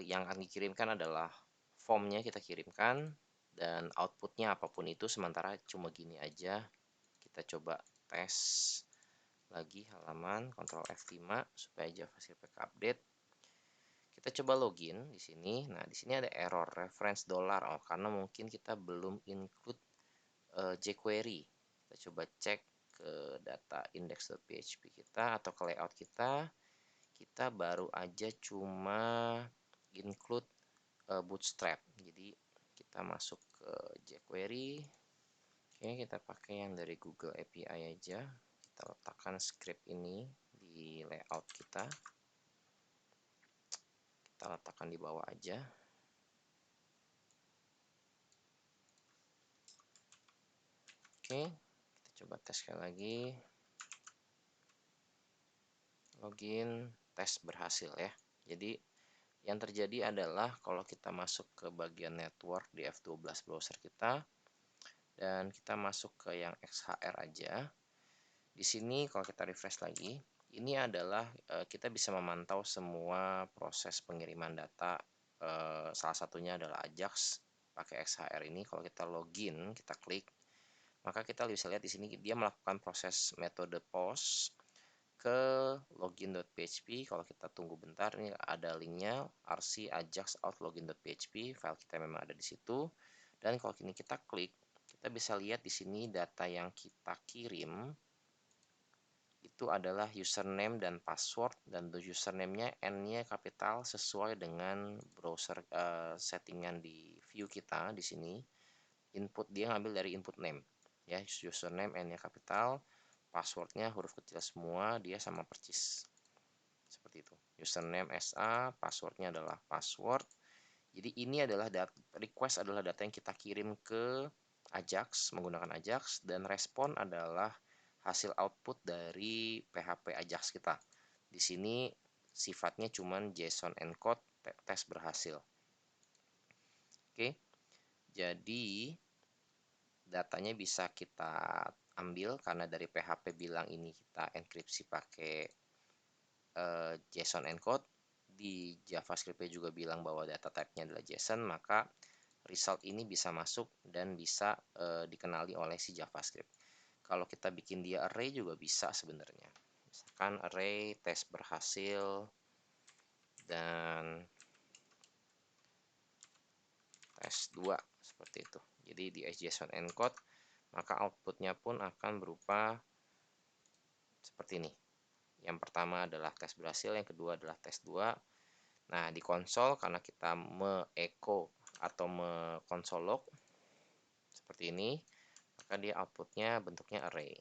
yang akan dikirimkan adalah formnya kita kirimkan, dan outputnya apapun itu, sementara cuma gini aja. Kita coba tes lagi halaman, Ctrl F5 supaya JavaScript update. Kita coba login di sini. Nah, di sini ada error reference dollar. Oh, karena mungkin kita belum include jQuery. Kita coba cek ke data index.php kita atau ke layout kita. Kita baru aja cuma include bootstrap. Jadi kita masuk ke jQuery. Oke, kita pakai yang dari Google API aja. Kita letakkan script ini di layout kita. Kita letakkan di bawah aja. Oke, kita coba tes sekali lagi. Login, tes berhasil ya. Jadi yang terjadi adalah kalau kita masuk ke bagian network di F12 browser kita, dan kita masuk ke yang XHR aja. Di sini kalau kita refresh lagi, ini adalah kita bisa memantau semua proses pengiriman data. Salah satunya adalah Ajax pakai XHR ini. Kalau kita login, kita klik, maka kita bisa lihat di sini dia melakukan proses metode post ke login.php. Kalau kita tunggu bentar, ini ada linknya rc ajax out login.php, file kita memang ada di situ. Dan kalau ini kita klik, kita bisa lihat di sini data yang kita kirim itu adalah username dan password, dan username-nya n-nya kapital sesuai dengan browser settingan di view kita di sini. Input dia ngambil dari input name ya, username n-nya kapital, passwordnya huruf kecil semua, dia sama persis seperti itu. Username SA, passwordnya adalah password. Jadi ini adalah request adalah data yang kita kirim ke Ajax menggunakan Ajax, dan respon adalah hasil output dari PHP Ajax kita. Di sini sifatnya cuman JSON encode, tes berhasil. Oke, jadi datanya bisa kita ambil karena dari PHP bilang ini kita enkripsi pakai JSON encode. Di JavaScript juga bilang bahwa data type-nya adalah JSON, maka result ini bisa masuk dan bisa dikenali oleh si JavaScript. Kalau kita bikin dia array juga bisa sebenarnya. Misalkan array tes berhasil dan tes 2 seperti itu. Jadi di JSON encode, maka outputnya pun akan berupa seperti ini. Yang pertama adalah tes berhasil, yang kedua adalah tes 2. Nah, di konsol karena kita me-echo atau me-console log seperti ini, maka dia outputnya bentuknya array.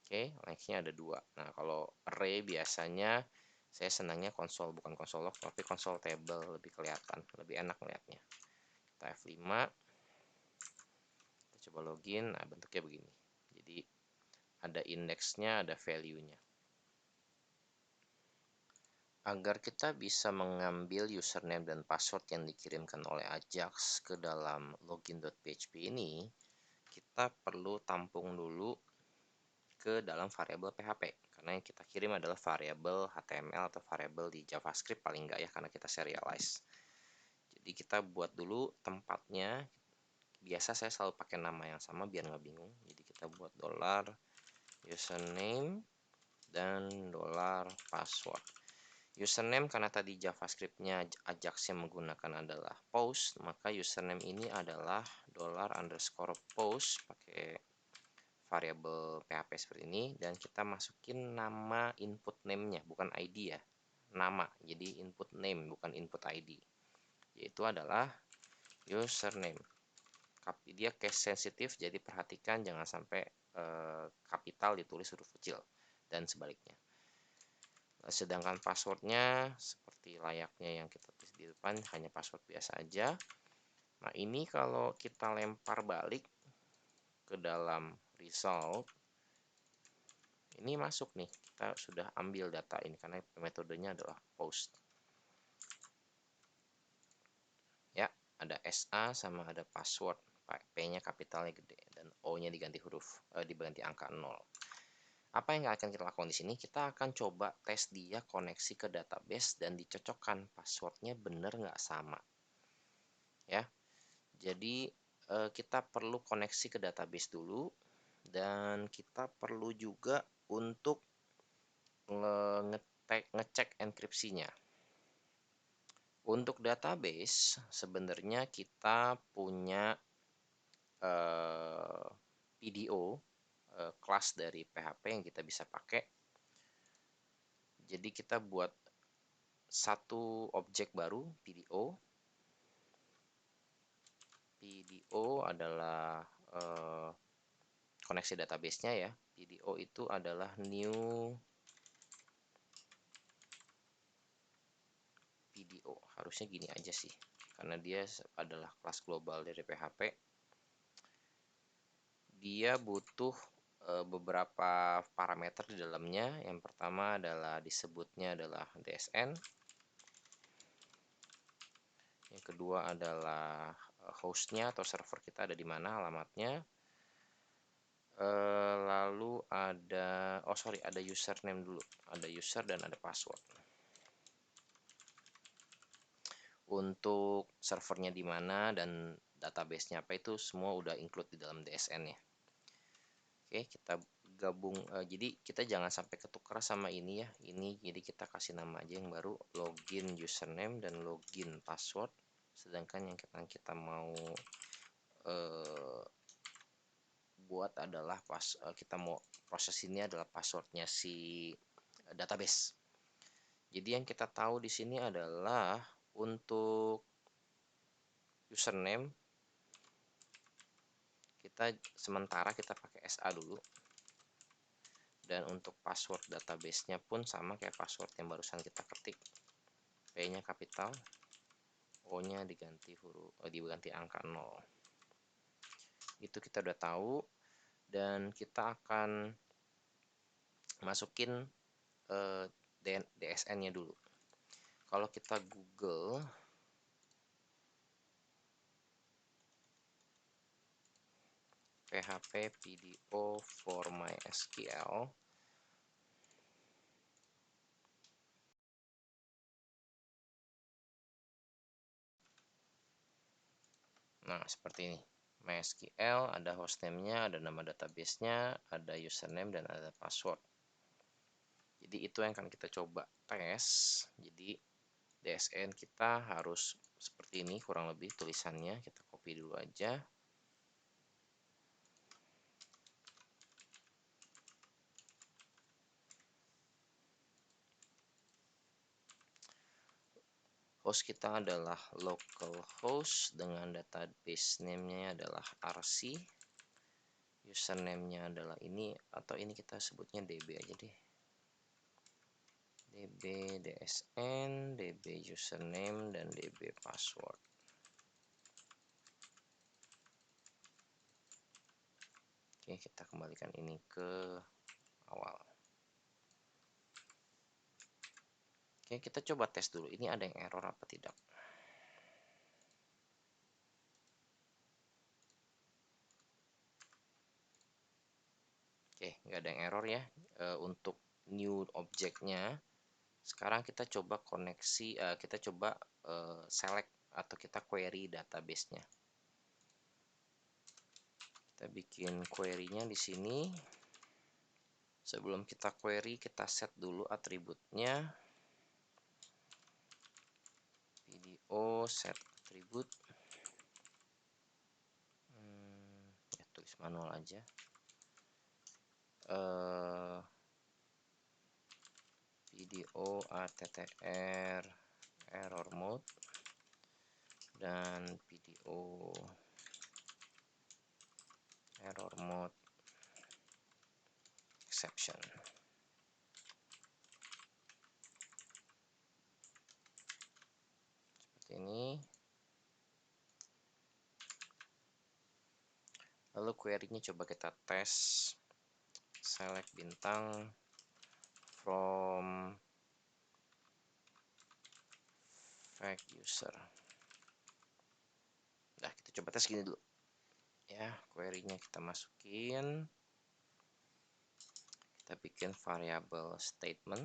Oke, lengthnya ada 2. Nah, kalau array biasanya saya senangnya konsol, bukan console log, tapi console table, lebih kelihatan, lebih enak melihatnya. Kita F5, kita coba login, nah bentuknya begini. Jadi ada indeksnya, ada value-nya. Agar kita bisa mengambil username dan password yang dikirimkan oleh Ajax ke dalam login.php ini, kita perlu tampung dulu ke dalam variabel PHP, karena yang kita kirim adalah variabel HTML atau variabel di JavaScript paling enggak ya, karena kita serialize. Jadi kita buat dulu tempatnya. Biasa saya selalu pakai nama yang sama biar nggak bingung. Jadi kita buat $ username dan $password. Username karena tadi JavaScript-nya Ajax yang menggunakan adalah post, maka username ini adalah $_post pakai variabel PHP seperti ini, dan kita masukin nama input name-nya, bukan ID ya, nama. Jadi input name bukan input ID, yaitu adalah username. Dia case sensitif, jadi perhatikan jangan sampai kapital ditulis huruf kecil dan sebaliknya. Sedangkan passwordnya seperti layaknya yang kita tulis di depan, hanya password biasa aja. Nah, ini kalau kita lempar balik ke dalam result, Ini masuk nih, kita sudah ambil data ini karena metodenya adalah post. Ya, ada SA sama ada password. P-nya kapitalnya gede dan O-nya diganti diganti angka 0. Apa yang akan kita lakukan di sini? Kita akan coba tes dia koneksi ke database dan dicocokkan passwordnya bener nggak sama. Ya, jadi kita perlu koneksi ke database dulu dan kita perlu juga untuk ngecek enkripsinya. Untuk database sebenarnya kita punya PDO, kelas dari PHP yang kita bisa pakai. Jadi kita buat satu objek baru, PDO. PDO adalah koneksi database-nya ya. PDO itu adalah new PDO. Harusnya gini aja sih, karena dia adalah kelas global dari PHP. Dia butuh beberapa parameter di dalamnya. Yang pertama adalah disebutnya adalah DSN. Yang kedua adalah hostnya atau server kita ada di mana, alamatnya. Lalu ada ada username dulu, ada user dan ada password. Untuk servernya di mana dan database-nya apa itu semua udah include di dalam DSN-nya. Oke, kita gabung. Jadi kita jangan sampai ketukar sama ini ya. Ini jadi kita kasih nama aja yang baru, login username dan login password. Sedangkan yang kita mau buat adalah kita mau proses ini adalah passwordnya si database. Jadi yang kita tahu di sini adalah untuk username kita sementara kita pakai SA dulu. Dan untuk password database-nya pun sama kayak password yang barusan kita ketik. P-nya kapital, O-nya diganti angka 0. Itu kita udah tahu dan kita akan masukin DSN-nya dulu. Kalau kita Google PHP PDO for MySQL, nah seperti ini. MySQL ada hostname-nya, ada nama database-nya, ada username dan ada password. Jadi itu yang akan kita coba tes. Jadi DSN kita harus seperti ini kurang lebih tulisannya. Kita copy dulu aja. Host kita adalah localhost dengan database name-nya adalah RC. Username-nya adalah ini, atau ini kita sebutnya DB aja deh. DB DSN, DB username, dan DB password. Oke, kita kembalikan ini ke awal. Oke, kita coba tes dulu. Ini ada yang error apa tidak? Oke, nggak ada yang error ya. Untuk new objeknya, sekarang kita coba koneksi, kita coba select atau kita query database-nya. Kita bikin query-nya di sini. Sebelum kita query, kita set dulu atributnya. PDO set attribute. Ya, tulis manual aja. PDO attr error mode dan PDO error mode exception. Seperti ini. Lalu query-nya coba kita tes select bintang from fact user. Nah, kita coba tes gini dulu ya. Query-nya kita masukin, kita bikin variable statement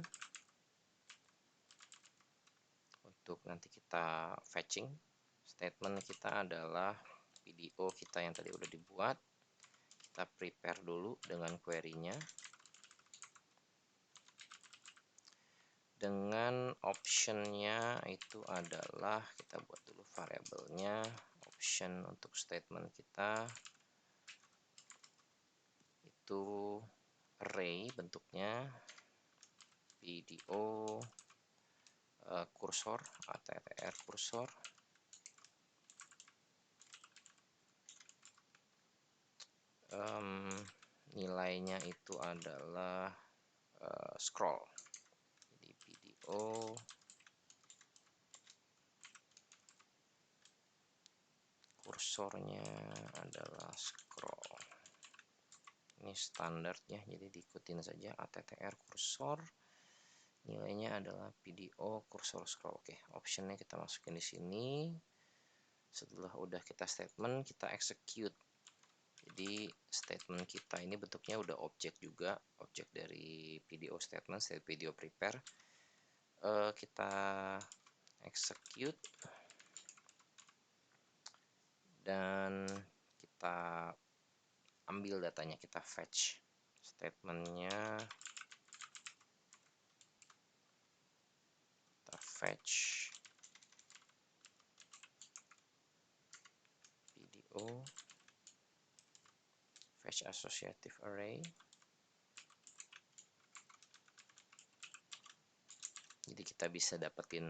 untuk nanti kita fetching. Statement kita adalah video kita yang tadi udah dibuat. Kita prepare dulu dengan query-nya, dengan optionnya itu adalah kita buat dulu variabelnya. Option untuk statement kita itu array bentuknya, video kursor attr kursor, nilainya itu adalah scroll. Jadi video kursornya adalah scroll. Ini standarnya, jadi diikutin saja attr kursor. Nilainya adalah video kursor scroll. Oke, optionnya kita masukin di sini. Setelah udah kita statement, kita execute. Jadi statement kita ini bentuknya udah objek juga, objek dari video statement, state video prepare. Kita execute dan kita ambil datanya, kita fetch statementnya, kita fetch video, fetch associative array. Jadi kita bisa dapetin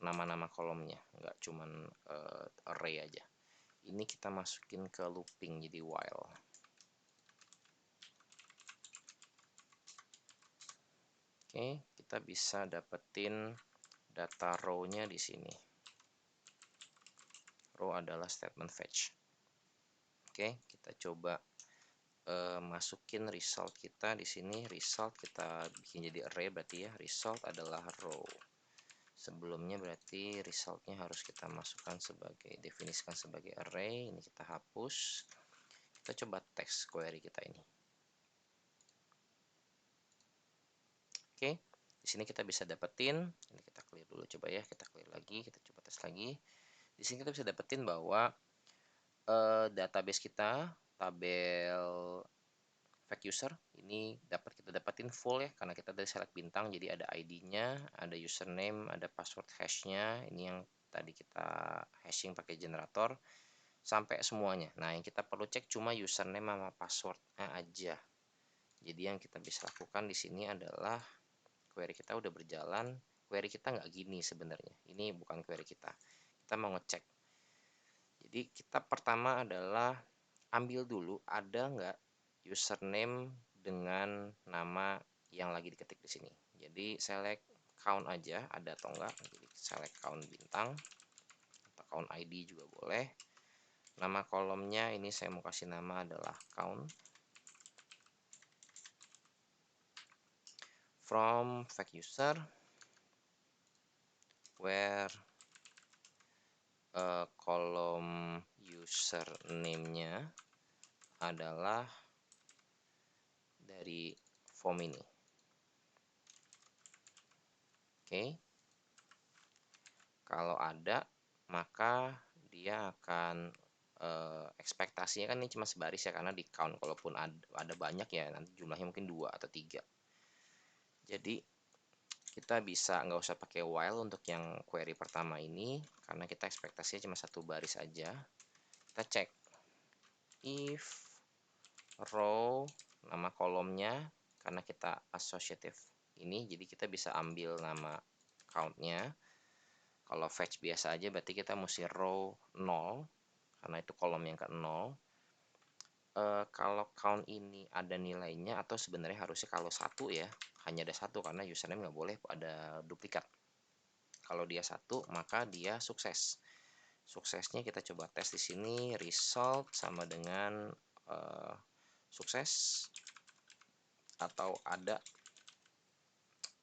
nama-nama kolomnya, nggak cuman array aja. Ini kita masukin ke looping, jadi while. Oke, kita bisa dapetin data row-nya di sini. Row adalah statement fetch. Oke, kita coba masukin result kita di sini. Result kita bikin jadi array berarti ya. Result adalah row. Sebelumnya berarti resultnya harus kita masukkan sebagai, definisikan sebagai array. Ini kita hapus. Kita coba teks query kita ini. Oke, di sini kita bisa dapetin. Ini kita clear dulu coba ya. Kita clear lagi. Kita coba tes lagi. Di sini kita bisa dapetin bahwa database kita, tabel fact user ini kita dapatin full ya, karena kita dari select bintang. Jadi ada ID-nya, ada username, ada password hash-nya. Ini yang tadi kita hashing pakai generator sampai semuanya. Nah, yang kita perlu cek cuma username sama passwordnya aja. Jadi yang kita bisa lakukan di sini adalah query kita udah berjalan. Query kita nggak gini sebenarnya. Ini bukan query kita. Kita mau ngecek. Jadi kita pertama adalah ambil dulu ada nggak username dengan nama yang lagi diketik di sini. Jadi select count aja ada atau enggak. Jadi select count bintang atau count ID juga boleh. Nama kolomnya ini saya mau kasih nama adalah count. From fact user where kolom username-nya adalah dari form ini. Oke. Kalau ada, maka dia akan ekspektasinya kan ini cuma sebaris ya, karena di count. Kalaupun ada banyak ya nanti jumlahnya mungkin 2 atau 3. Jadi kita bisa nggak usah pakai while untuk yang query pertama ini, karena kita ekspektasinya cuma satu baris aja. Kita cek if row nama kolomnya, karena kita associative ini, jadi kita bisa ambil nama countnya. Kalau fetch biasa aja berarti kita mesti row 0 karena itu kolom yang ke 0. Kalau count ini ada nilainya, atau sebenarnya harusnya kalau satu ya, hanya ada satu karena username nggak boleh ada duplikat. Kalau dia satu maka dia sukses. Suksesnya kita coba tes di sini, result sama dengan sukses. atau ada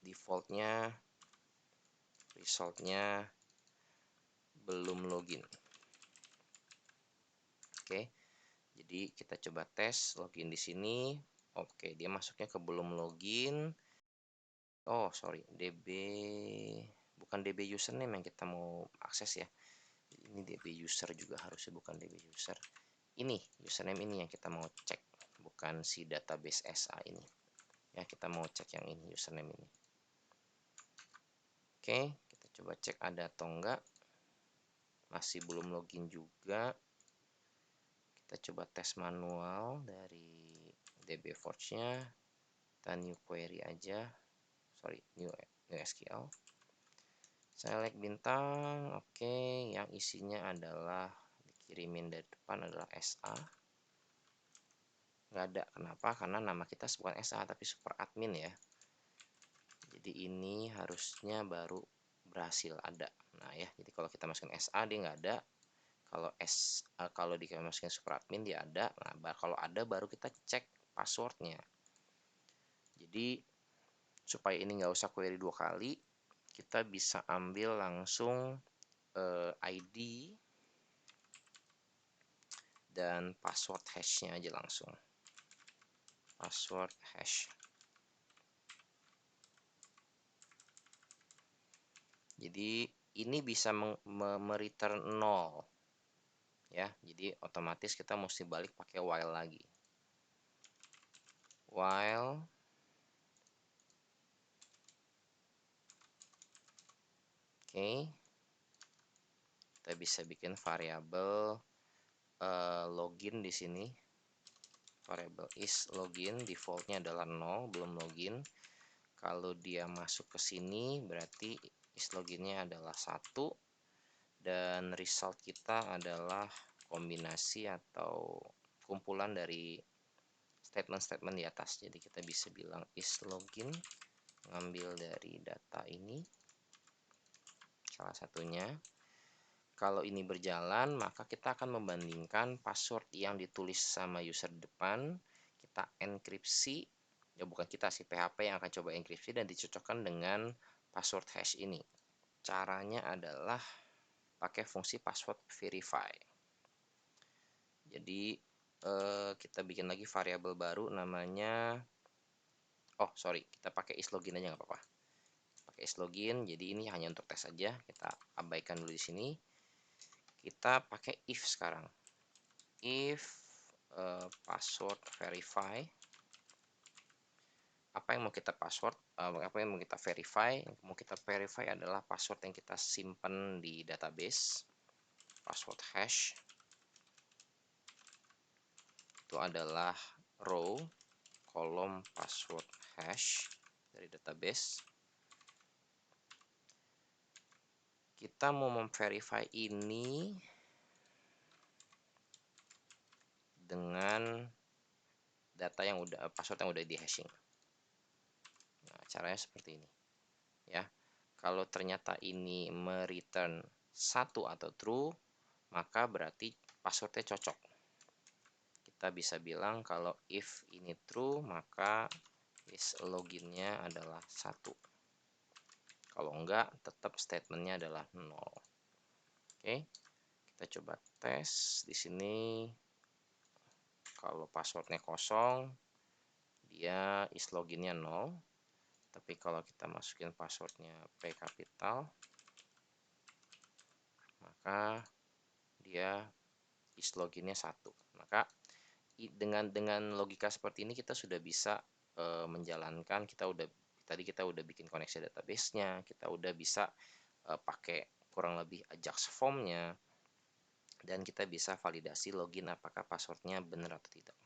defaultnya resultnya belum login. Oke, jadi kita coba tes login di sini. Oke, dia masuknya ke belum login. Oh, sorry, bukan DB username yang kita mau akses ya. Ini DB user juga harusnya, bukan DB user. Ini username ini yang kita mau cek, bukan si database SA ini. Ya, kita mau cek yang ini, username ini. Oke, kita coba cek ada atau enggak. Masih belum login juga. Kita coba tes manual dari DB Forge-nya. Kita new query aja. Sorry, new SQL. Select bintang. Oke, yang isinya adalah dikirimin dari depan adalah SA. Nggak ada. Kenapa? Karena nama kita bukan SA tapi super admin ya. Jadi ini harusnya baru berhasil ada. Nah ya, jadi kalau kita masukin SA dia nggak ada. Kalau dimasukin super admin dia ada. Nah, kalau ada baru kita cek passwordnya. Jadi supaya ini nggak usah query 2 kali, kita bisa ambil langsung ID dan password hashnya aja langsung. Password hash. Jadi ini bisa mereturn 0 ya. Jadi otomatis kita mesti balik pakai while lagi. While oke. Kita bisa bikin variabel login di sini. Variabel is login, defaultnya adalah 0, belum login. Kalau dia masuk ke sini berarti is loginnya adalah 1 dan result kita adalah kombinasi atau kumpulan dari statement-statement di atas. Jadi kita bisa bilang is login, ngambil dari data ini salah satunya. Kalau ini berjalan, maka kita akan membandingkan password yang ditulis sama user di depan, kita enkripsi, ya bukan kita sih, PHP yang akan coba enkripsi dan dicocokkan dengan password hash ini. Caranya adalah pakai fungsi password verify. Jadi kita bikin lagi variabel baru namanya, kita pakai is login aja nggak apa-apa. Pakai is login, jadi ini hanya untuk tes aja, kita abaikan dulu di sini. Kita pakai if sekarang. If password verify, apa yang mau kita verify? Yang mau kita verify adalah password yang kita simpan di database, password hash. Itu adalah row kolom password hash dari database. Kita mau memverify ini dengan data yang password yang udah di hashing. Nah, caranya seperti ini ya. Kalau ternyata ini mereturn 1 atau true, maka berarti passwordnya cocok. Kita bisa bilang kalau if ini true, maka is loginnya adalah 1. Kalau enggak, tetap statementnya adalah 0. Oke, kita coba tes di sini. Kalau passwordnya kosong, dia is loginnya 0. Tapi kalau kita masukin passwordnya P kapital, maka dia is loginnya 1. Maka dengan logika seperti ini kita sudah bisa menjalankan, kita udah bikin koneksi database-nya, kita udah bisa pakai kurang lebih Ajax form-nya, dan kita bisa validasi login apakah passwordnya benar atau tidak.